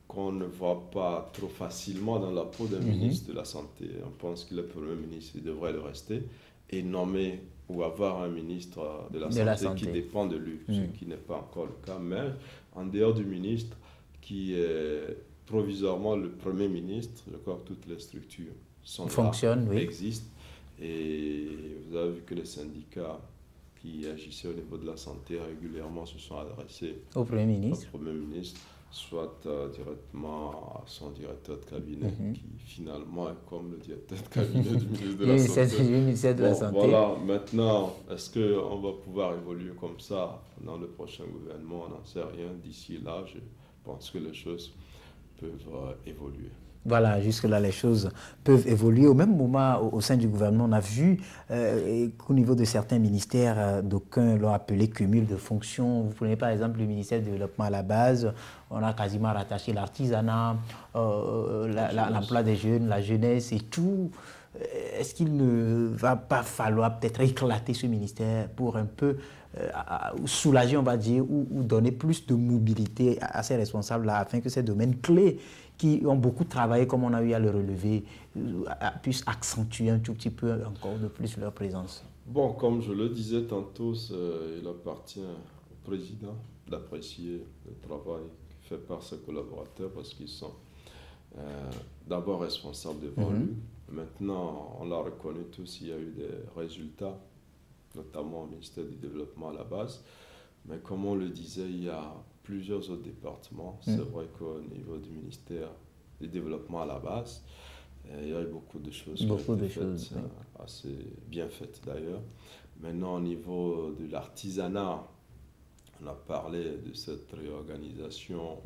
qu'on ne voit pas trop facilement dans la peau d'un ministre de la Santé. On pense qu'il est Premier ministre, il devrait le rester, et nommer ou avoir un ministre de la santé qui dépend de lui, ce qui n'est pas encore le cas, mais en dehors du ministre, qui est provisoirement le Premier ministre, je crois que toutes les structures fonctionnent, oui. existent. Et vous avez vu que les syndicats qui agissaient au niveau de la santé régulièrement se sont adressés au Premier ministre, soit directement à son directeur de cabinet, qui finalement est comme le directeur de cabinet du ministre de la Santé. Du ministère de la Santé. Voilà, maintenant, est-ce qu'on va pouvoir évoluer comme ça dans le prochain gouvernement? On n'en sait rien. D'ici là, je pense que les choses peuvent évoluer. Voilà, jusque-là, les choses peuvent évoluer. Au même moment, au sein du gouvernement, on a vu qu'au niveau de certains ministères, d'aucuns l'ont appelé cumul de fonctions. Vous prenez par exemple le ministère du Développement à la base, on a quasiment rattaché l'artisanat, l'emploi des jeunes, la jeunesse et tout. Est-ce qu'il ne va pas falloir peut-être éclater ce ministère pour un peu soulager, on va dire, ou donner plus de mobilité à ces responsables-là, afin que ces domaines clés qui ont beaucoup travaillé, comme on a eu à le relever, puissent accentuer un tout petit peu encore de plus leur présence? Bon, comme je le disais tantôt, il appartient au président d'apprécier le travail fait par ses collaborateurs parce qu'ils sont d'abord responsables devant lui. Maintenant, on l'a reconnu tous, il y a eu des résultats, notamment au ministère du Développement à la base. Mais comme on le disait, il y a plusieurs autres départements. C'est vrai qu'au niveau du ministère du Développement à la base, il y a eu beaucoup de choses assez bien faites d'ailleurs. Maintenant, au niveau de l'artisanat, on a parlé de cette réorganisation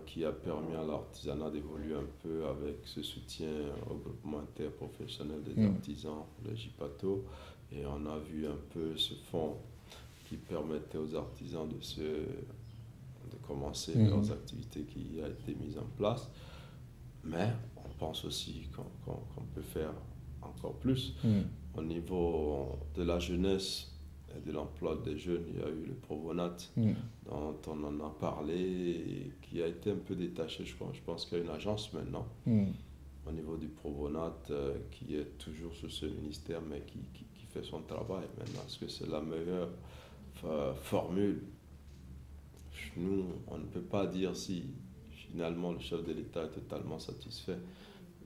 qui a permis à l'artisanat d'évoluer un peu avec ce soutien au groupement interprofessionnel des artisans, le JIPATO. Et on a vu un peu ce fonds qui permettait aux artisans de commencer leurs activités qui a été mise en place. Mais on pense aussi qu'on peut faire encore plus. Au niveau de la jeunesse et de l'emploi des jeunes, il y a eu le Provonat dont on en a parlé et qui a été un peu détaché. Je pense qu'il y a une agence maintenant au niveau du Provonat qui est toujours sur ce ministère mais qui fait son travail. Maintenant, est-ce que c'est la meilleure formule? Nous, on ne peut pas dire si finalement le chef de l'État est totalement satisfait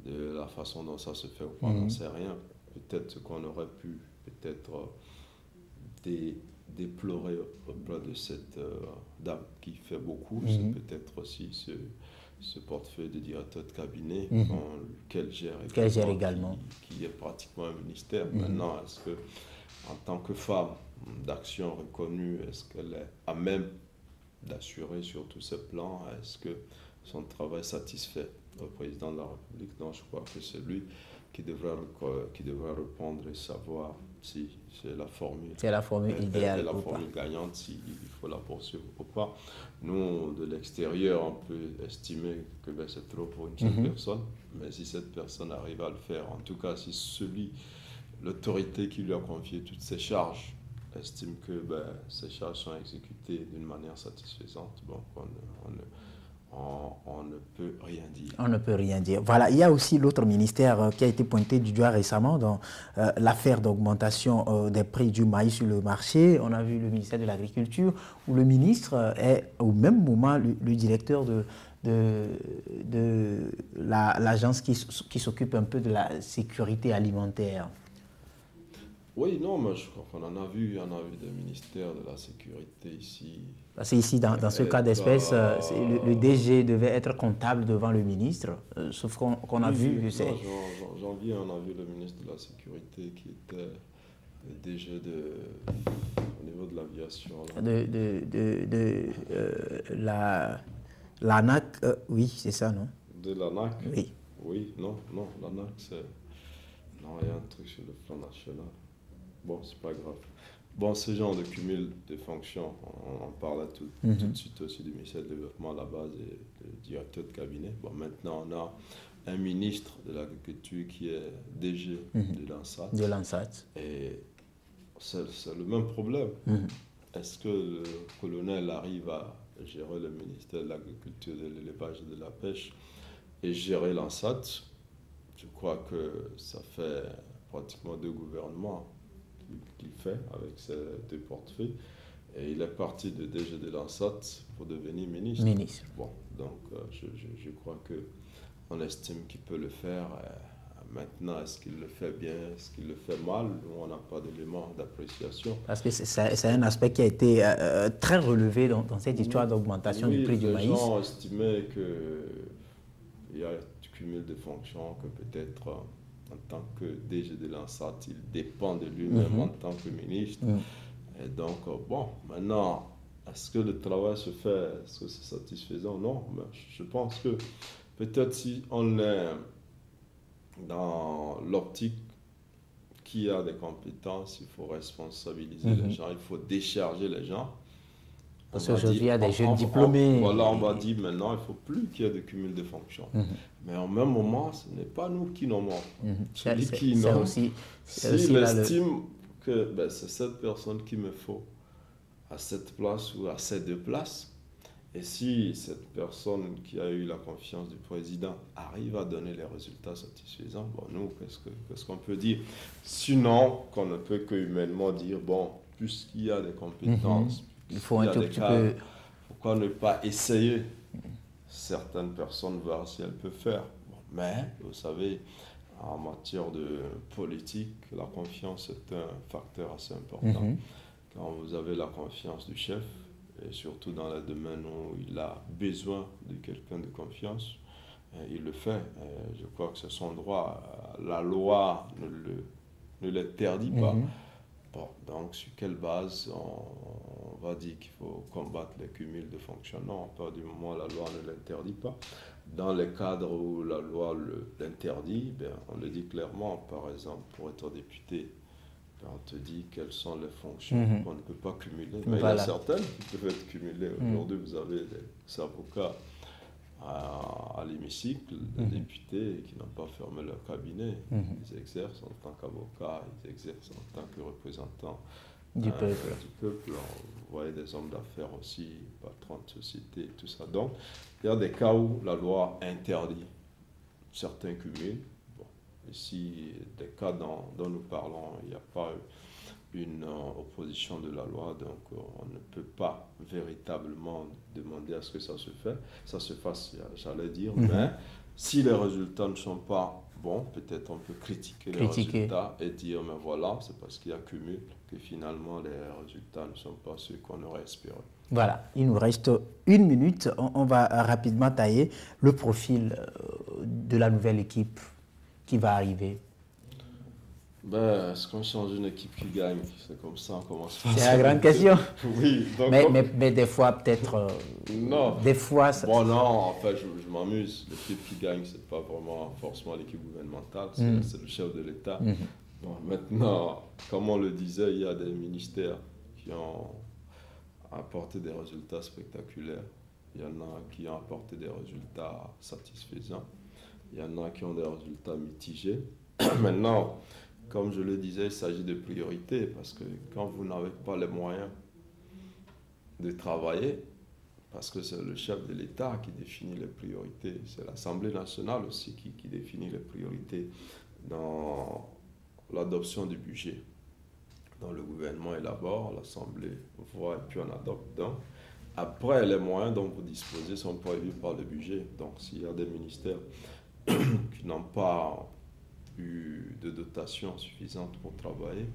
de la façon dont ça se fait ou pas, on n'en sait rien. Peut-être ce qu'on aurait pu déplorer auprès de cette dame qui fait beaucoup, c'est peut-être aussi ce portefeuille de directeur de cabinet qu'elle gère également. Qui est pratiquement un ministère. Maintenant, est-ce que en tant que femme d'action reconnue, est-ce qu'elle est à même d'assurer sur tous ces plans? Est-ce que son travail satisfait le président de la République? Non, je crois que c'est lui qui devrait répondre et savoir si c'est la formule. C'est la formule idéale. La formule gagnante, s'il faut la poursuivre ou pas. Nous, de l'extérieur, on peut estimer que c'est trop pour une seule personne, mais si cette personne arrive à le faire, en tout cas, si l'autorité qui lui a confié toutes ses charges estime que ces charges sont exécutées d'une manière satisfaisante, bon, on ne peut rien dire. On ne peut rien dire. Voilà, il y a aussi l'autre ministère qui a été pointé du doigt récemment dans l'affaire d'augmentation des prix du maïs sur le marché. On a vu le ministère de l'Agriculture où le ministre est au même moment le directeur de l'agence qui s'occupe un peu de la sécurité alimentaire. Oui, non, mais je crois qu'on en a vu des ministères de la sécurité ici. Parce que ici, dans ce cas d'espèce, le DG devait être comptable devant le ministre, sauf qu'on a vu... En janvier, on a vu le ministre de la Sécurité qui était le DG au niveau de l'aviation. L'ANAC, oui, c'est ça, non? De l'ANAC? Oui. Oui, non, l'ANAC, c'est... Non, il y a un truc sur le plan national. Bon, c'est pas grave. Bon, ce genre de cumul de fonctions, on en parlait tout de suite aussi du ministère du Développement à la base et du directeur de cabinet. Bon, maintenant, on a un ministre de l'Agriculture qui est DG de l'ANSAT. De l'ANSAT. Et c'est le même problème. Est-ce que le colonel arrive à gérer le ministère de l'Agriculture, de l'élevage et de la pêche et gérer l'ANSAT? Je crois que ça fait pratiquement 2 gouvernements qu'il fait avec ses deux portefeuilles. Et il est parti de DG de l'ANSAT pour devenir ministre. Bon, donc je crois qu'on estime qu'il peut le faire. Maintenant, est-ce qu'il le fait bien, est-ce qu'il le fait mal? On n'a pas d'éléments d'appréciation. Parce que c'est un aspect qui a été très relevé dans cette histoire d'augmentation du prix du maïs. Les gens estimaient qu'il y a du cumul de fonctions, que peut-être en tant que DG de l'ANSAT, il dépend de lui-même en tant que ministre. Et donc, bon, maintenant, est-ce que le travail se fait, est-ce que c'est satisfaisant? Non, mais je pense que peut-être si on est dans l'optique qui a des compétences, il faut responsabiliser les gens, il faut décharger les gens. Parce qu'aujourd'hui, il y a des jeunes diplômés. Voilà, on va dire maintenant, il ne faut plus qu'il y ait de cumul de fonctions. Mais en même moment, ce n'est pas nous qui nommons. Celui qui nomme, s'il estime que ben, c'est cette personne qu'il me faut à cette place ou à ces deux places, et si cette personne qui a eu la confiance du président arrive à donner les résultats satisfaisants, bon, nous, qu'est-ce qu'on peut dire? Sinon, qu'on ne peut que humainement dire, bon, puisqu'il y a des compétences, il faut un tout petit peu... pourquoi ne pas essayer certaines personnes, voir si elles peuvent faire. Bon, mais, vous savez, en matière de politique, la confiance est un facteur assez important. Quand vous avez la confiance du chef, et surtout dans les domaines où il a besoin de quelqu'un de confiance, il le fait. Je crois que c'est son droit. La loi ne l'interdit pas. Bon, donc, sur quelle base on va dire qu'il faut combattre les cumuls de fonctions? Non, à partir du moment où la loi ne l'interdit pas. Dans les cadres où la loi l'interdit, on le dit clairement. Par exemple, pour être député, on te dit quelles sont les fonctions qu'on ne peut pas cumuler. Mais il y a certaines qui peuvent être cumulées. Aujourd'hui, vous avez des avocats à l'hémicycle, des députés qui n'ont pas fermé leur cabinet. Ils exercent en tant qu'avocats, ils exercent en tant que représentants du peuple. Vous voyez des hommes d'affaires aussi, patrons de société, tout ça. Donc, il y a des cas où la loi interdit certains cumuls. Ici, des cas dont nous parlons, il n'y a pas une opposition de la loi, donc on ne peut pas véritablement demander à ce que ça se fasse, j'allais dire, mais si les résultats ne sont pas bons, peut-être on peut critiquer les résultats et dire, mais voilà, c'est parce qu'il y a cumul que finalement les résultats ne sont pas ceux qu'on aurait espéré. Voilà, il nous reste 1 minute, on va rapidement tailler le profil de la nouvelle équipe qui va arriver. Est-ce qu'on change une équipe qui gagne? C'est comme ça, on commence par ça. C'est la grande question. Oui. Donc mais des fois, peut-être... non. Des fois... Bon, non, en fait, je m'amuse. L'équipe qui gagne, c'est pas vraiment forcément l'équipe gouvernementale, c'est le chef de l'État. Bon, maintenant, comme on le disait, il y a des ministères qui ont apporté des résultats spectaculaires. Il y en a qui ont apporté des résultats satisfaisants. Il y en a qui ont des résultats mitigés. Maintenant, comme je le disais, il s'agit de priorités parce que quand vous n'avez pas les moyens de travailler, parce que c'est le chef de l'État qui définit les priorités, c'est l'Assemblée nationale aussi qui définit les priorités dans l'adoption du budget. Donc le gouvernement élabore, l'Assemblée voit et puis on adopte. Donc, après, les moyens dont vous disposez sont prévus par le budget. Donc s'il y a des ministères qui n'ont pas eu de dotation suffisante pour travailler,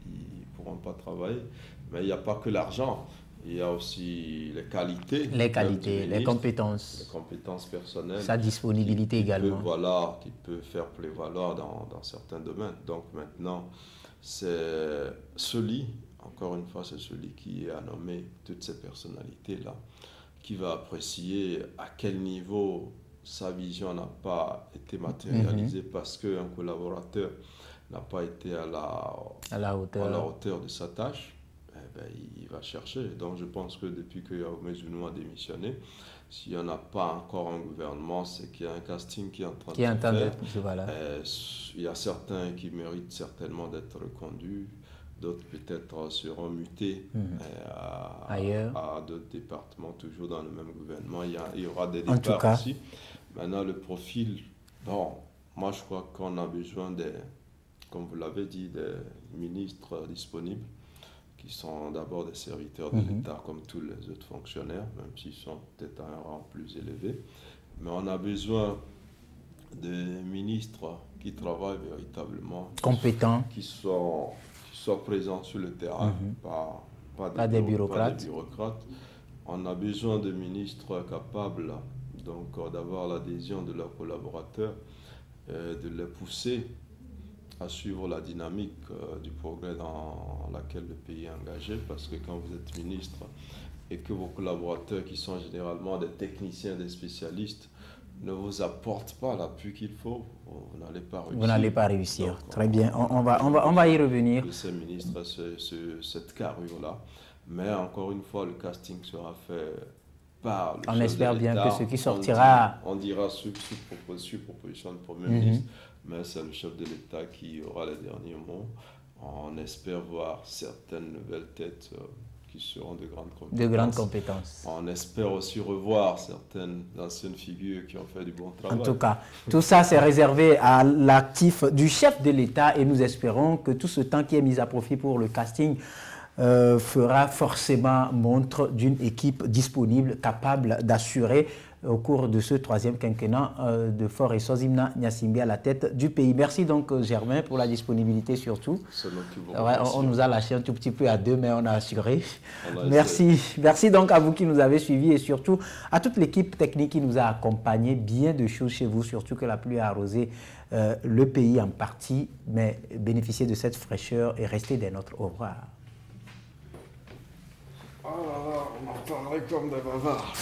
ils ne pourront pas travailler. Mais il n'y a pas que l'argent, il y a aussi les qualités. Les compétences. Les compétences personnelles. Sa disponibilité également. Qui peut faire prévaloir dans certains domaines. Donc maintenant, c'est encore une fois, c'est celui qui a nommé toutes ces personnalités-là, qui va apprécier à quel niveau sa vision n'a pas été matérialisée parce qu'un collaborateur n'a pas été à la hauteur de sa tâche. Il va chercher. Donc je pense que depuis que Yahomé Zounou a démissionné, s'il n'y en a pas encore un gouvernement, c'est qu'il y a un casting qui est en train de se faire. Voilà. Il y a certains qui méritent certainement d'être reconduits, d'autres peut-être seront mutés à d'autres départements, toujours dans le même gouvernement. Il y aura des départs aussi. Maintenant, le profil, moi je crois qu'on a besoin comme vous l'avez dit, des ministres disponibles, qui sont d'abord des serviteurs de l'État comme tous les autres fonctionnaires, même s'ils sont peut-être à un rang plus élevé. Mais on a besoin de ministres qui travaillent véritablement, compétents, qui soient présents sur le terrain, pas des bureaucrates. On a besoin de ministres capables d'avoir l'adhésion de leurs collaborateurs, de les pousser à suivre la dynamique du progrès dans laquelle le pays est engagé, parce que quand vous êtes ministre et que vos collaborateurs, qui sont généralement des techniciens, des spécialistes, ne vous apportent pas l'appui qu'il faut, vous n'allez pas réussir. Vous n'allez pas réussir. Donc, très bien, on va y revenir. Ces ministres, cette carrure-là. Mais encore une fois, le casting sera fait par le chef de l'État. On espère bien que ce qui sortira... On dira sur proposition du Premier ministre, mais c'est le chef de l'État qui aura les derniers mots. On espère voir certaines nouvelles têtes qui seront de grandes compétences. On espère aussi revoir certaines anciennes figures qui ont fait du bon travail. En tout cas, tout ça c'est réservé à l'actif du chef de l'État et nous espérons que tout ce temps qui est mis à profit pour le casting fera forcément montre d'une équipe disponible, capable d'assurer au cours de ce troisième quinquennat de Faure Zimna Gnassingbé à la tête du pays. Merci donc Germain pour la disponibilité surtout. On nous a lâché un tout petit peu à deux, mais on a assuré. Merci donc à vous qui nous avez suivis et surtout à toute l'équipe technique qui nous a accompagnés. Bien de choses chez vous, surtout que la pluie a arrosé le pays en partie, mais bénéficiez de cette fraîcheur et restez des nôtres. Au revoir. Oh là là, on en parlerait comme des bavards.